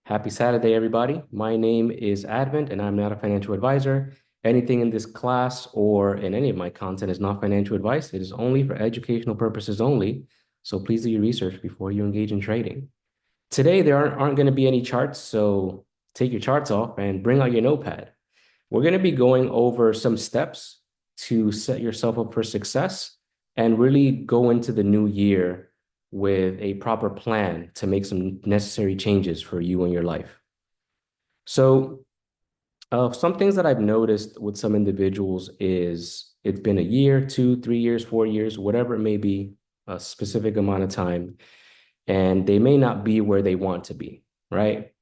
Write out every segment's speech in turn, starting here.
Happy Saturday, everybody. My name is Advent, and I'm not a financial advisor. Anything in this class or in any of my content is not financial advice. It is only for educational purposes only. So please do your research before you engage in trading. Today, there aren't going to be any charts, so take your charts off and bring out your notepad. We're going to be going over some steps to set yourself up for success and really go into the new year with a proper plan to make some necessary changes for you and your life. So, some things that I've noticed with some individuals is it's been a year, 2, 3 years, 4 years, whatever it may be, a specific amount of time, and they may not be where they want to be, right?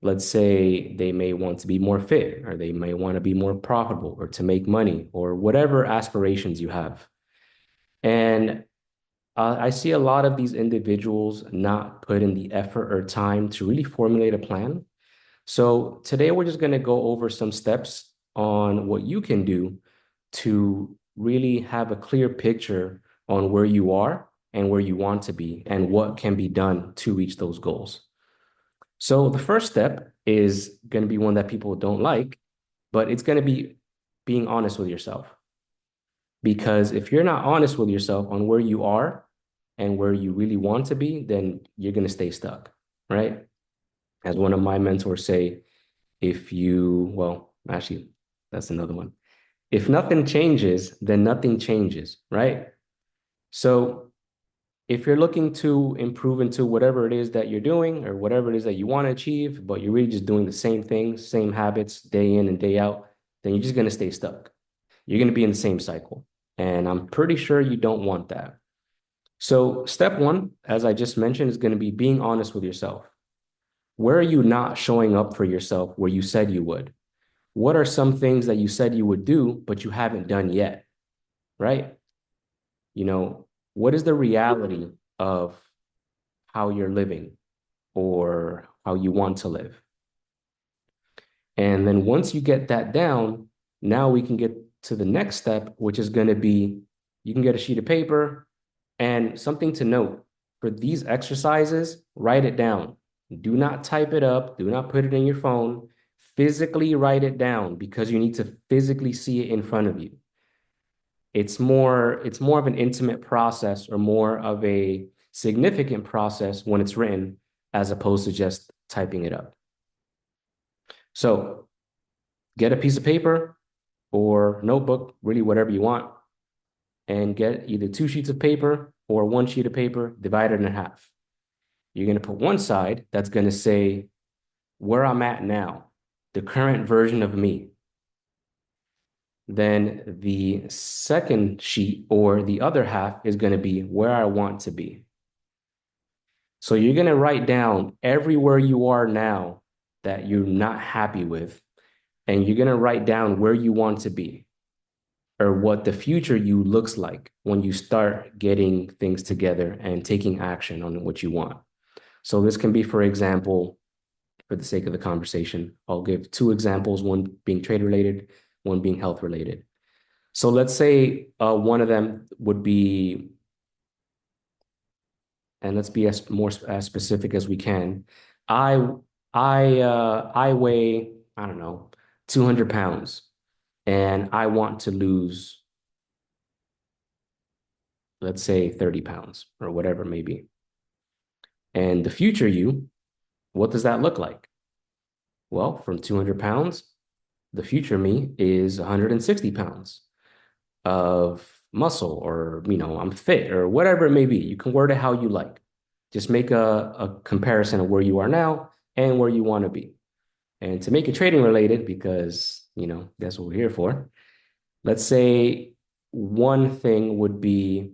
Let's say they may want to be more fit, or they may want to be more profitable, or to make money, or whatever aspirations you have. And I see a lot of these individuals not put in the effort or time to really formulate a plan. So today we're just going to go over some steps on what you can do to really have a clear picture on where you are and where you want to be and what can be done to reach those goals. So the first step is going to be one that people don't like, but it's going to be being honest with yourself. Because if you're not honest with yourself on where you are and where you really want to be, then you're going to stay stuck, right? As one of my mentors say, well, actually, that's another one. If nothing changes, then nothing changes, right? So if you're looking to improve into whatever it is that you're doing or whatever it is that you want to achieve, but you're really just doing the same things, same habits day in and day out, then you're just going to stay stuck. You're going to be in the same cycle. And I'm pretty sure you don't want that. So step one, as I just mentioned, is going to be being honest with yourself. Where are you not showing up for yourself where you said you would? What are some things that you said you would do, but you haven't done yet, right? You know, what is the reality of how you're living or how you want to live? And then once you get that down, now we can get to the next step, which is going to be you can get a sheet of paper and something to note for these exercises, write it down. Do not type it up. Do not put it in your phone. Physically write it down because you need to physically see it in front of you. It's more of an intimate process or more of a significant process when it's written as opposed to just typing it up. So get a piece of paper or notebook, really whatever you want, and get either 2 sheets of paper or 1 sheet of paper, divide it in half. You're going to put one side that's going to say where I'm at now, the current version of me. Then the second sheet or the other half is going to be where I want to be. So you're going to write down everywhere you are now that you're not happy with, and you're going to write down where you want to be or what the future you looks like when you start getting things together and taking action on what you want. So this can be, for example, for the sake of the conversation, I'll give 2 examples, one being trade related, one being health related. So let's say one of them would be, and let's be as specific as we can. I I weigh, I don't know, 200 pounds, and I want to lose, let's say, 30 pounds or whatever it may be. And the future you, what does that look like? Well, from 200 pounds, the future me is 160 pounds of muscle, or, I'm fit or whatever it may be. You can word it how you like. Just make a comparison of where you are now and where you want to be. And to make it trading related, because, that's what we're here for, let's say one thing would be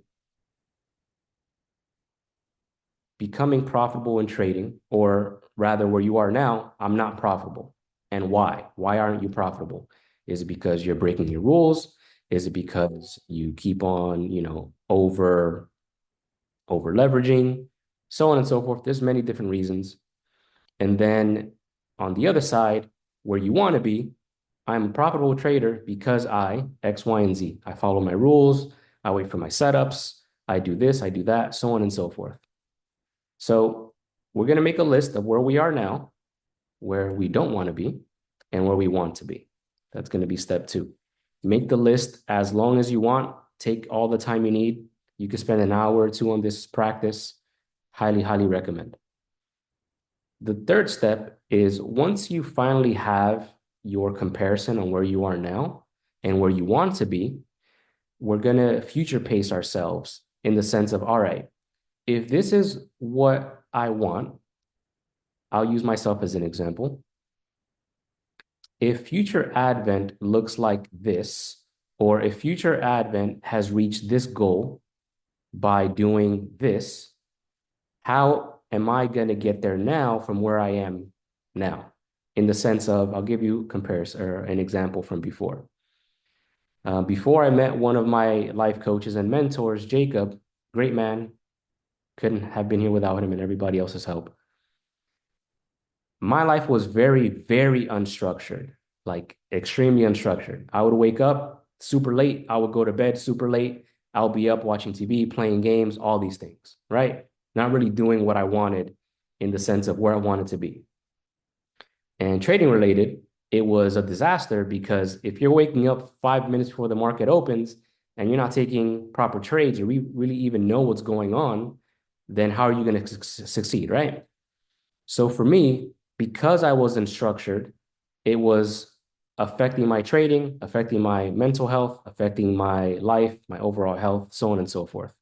becoming profitable in trading, or rather where you are now, I'm not profitable. And why? Why aren't you profitable? Is it because you're breaking your rules? Is it because you keep on, over leveraging, so on and so forth? There's many different reasons. And then on the other side, where you want to be, I'm a profitable trader because I X, Y, and Z. I follow my rules. I wait for my setups. I do this, I do that, so on and so forth. So we're going to make a list of where we are now. where we don't want to be and where we want to be. That's going to be step two. Make the list as long as you want. Take all the time you need. You can spend an hour or two on this practice. Highly, highly recommend. The third step is once you finally have your comparison on where you are now and where you want to be, we're going to future pace ourselves in the sense of, all right, if this is what I want, I'll use myself as an example. If future advent looks like this, or if future advent has reached this goal by doing this, how am I going to get there now from where I am now? In the sense of, I'll give you comparison or an example from before. Before I met one of my life coaches and mentors, Jacob, great man, couldn't have been here without him and everybody else's help. My life was very, very unstructured, like extremely unstructured. I would wake up super late. I would go to bed super late. I'll be up watching TV, playing games, all these things, right? Not really doing what I wanted in the sense of where I wanted to be. And trading related, it was a disaster because if you're waking up 5 minutes before the market opens and you're not taking proper trades or really even know what's going on, then how are you going to succeed, right? So for me, because I wasn't structured, it was affecting my trading, affecting my mental health, affecting my life, my overall health, so on and so forth.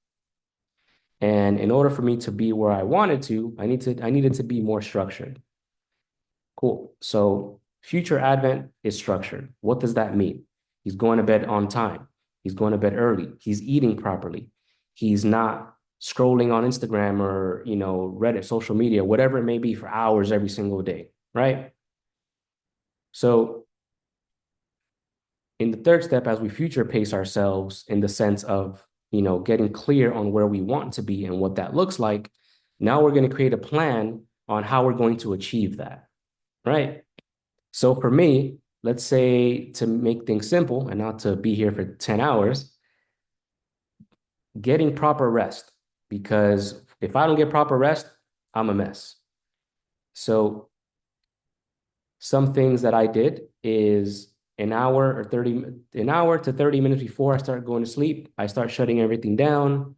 And in order for me to be where I wanted to, I needed to be more structured. Cool. So future advent is structured. What does that mean? He's going to bed on time. He's going to bed early. He's eating properly. He's not scrolling on Instagram or, Reddit, social media, whatever it may be for hours every single day, right? So in the third step, as we future pace ourselves in the sense of, getting clear on where we want to be and what that looks like, now we're going to create a plan on how we're going to achieve that, right? So for me, let's say to make things simple and not to be here for 10 hours, getting proper rest, because if I don't get proper rest, I'm a mess. So some things that I did is an hour to 30 minutes before I start going to sleep, I start shutting everything down,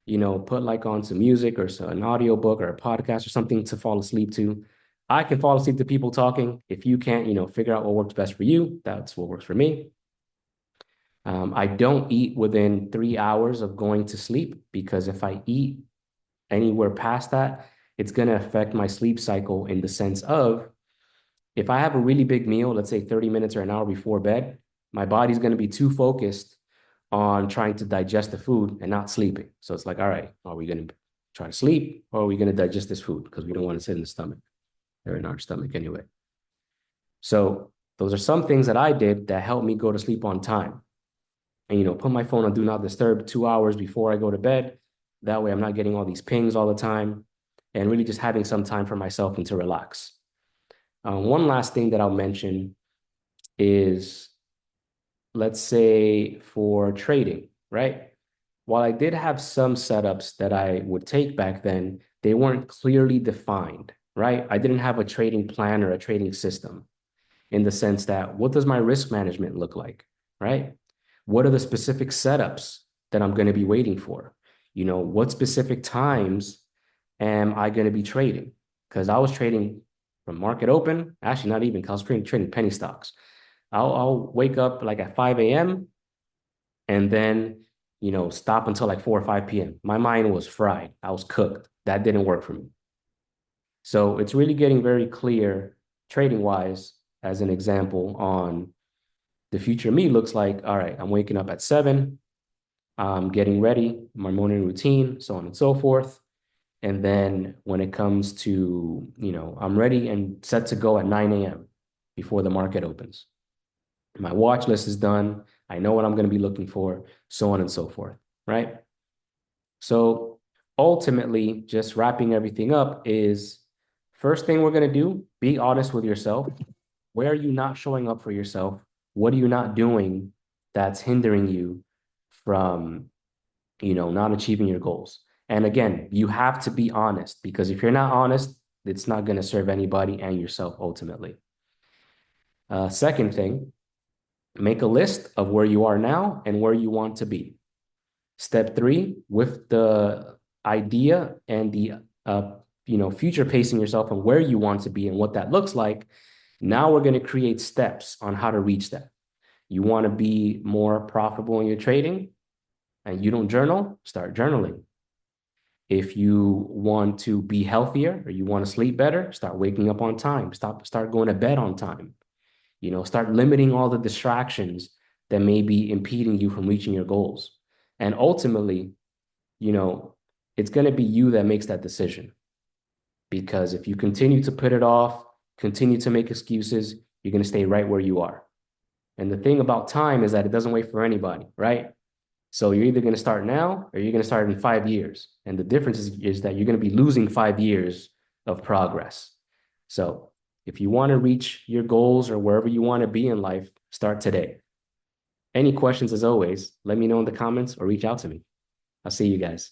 put like on some music or an audio book or a podcast or something to fall asleep to. I can fall asleep to people talking. If you can't, figure out what works best for you, that's what works for me. I don't eat within 3 hours of going to sleep because if I eat anywhere past that, it's going to affect my sleep cycle in the sense of if I have a really big meal, let's say 30 minutes or an hour before bed, my body's going to be too focused on trying to digest the food and not sleeping. So it's like, all right, are we going to try to sleep or are we going to digest this food? Because we don't want to sit in the stomach. They're in our stomach anyway. So those are some things that I did that helped me go to sleep on time. And, put my phone on do not disturb 2 hours before I go to bed. That way I'm not getting all these pings all the time and really just having some time for myself and to relax. One last thing that I'll mention is, let's say for trading, right? While I did have some setups that I would take back then, they weren't clearly defined, right? I didn't have a trading plan or a trading system in the sense that what does my risk management look like, right? What are the specific setups that I'm going to be waiting for? What specific times am I going to be trading? Because I was trading from market open, actually not even, because I was trading penny stocks. I'll wake up like at 5 a.m. and then, stop until like 4 or 5 p.m. My mind was fried. I was cooked. That didn't work for me. So it's really getting very clear trading wise, as an example, on the future me looks like, all right, I'm waking up at 7, I'm getting ready, my morning routine, so on and so forth. And then when it comes to, I'm ready and set to go at 9 a.m. before the market opens. My watch list is done. I know what I'm going to be looking for, so on and so forth, right? So ultimately, just wrapping everything up is first thing we're going to do, be honest with yourself. Where are you not showing up for yourself? What are you not doing that's hindering you from, not achieving your goals? And again, you have to be honest because if you're not honest, It's not going to serve anybody and yourself ultimately. Second thing, make a list of where you are now and where you want to be. Step three, with the idea and the future pacing yourself and where you want to be and what that looks like. Now we're going to create steps on how to reach that. You want to be more profitable in your trading and you don't journal, start journaling. If you want to be healthier or you want to sleep better, start waking up on time. Start going to bed on time. Start limiting all the distractions that may be impeding you from reaching your goals. And ultimately, it's going to be you that makes that decision. Because if you continue to put it off, continue to make excuses, you're going to stay right where you are. And the thing about time is that it doesn't wait for anybody, right? So you're either going to start now or you're going to start in 5 years. And the difference is that you're going to be losing 5 years of progress. So if you want to reach your goals or wherever you want to be in life, start today. Any questions, as always, let me know in the comments or reach out to me. I'll see you guys.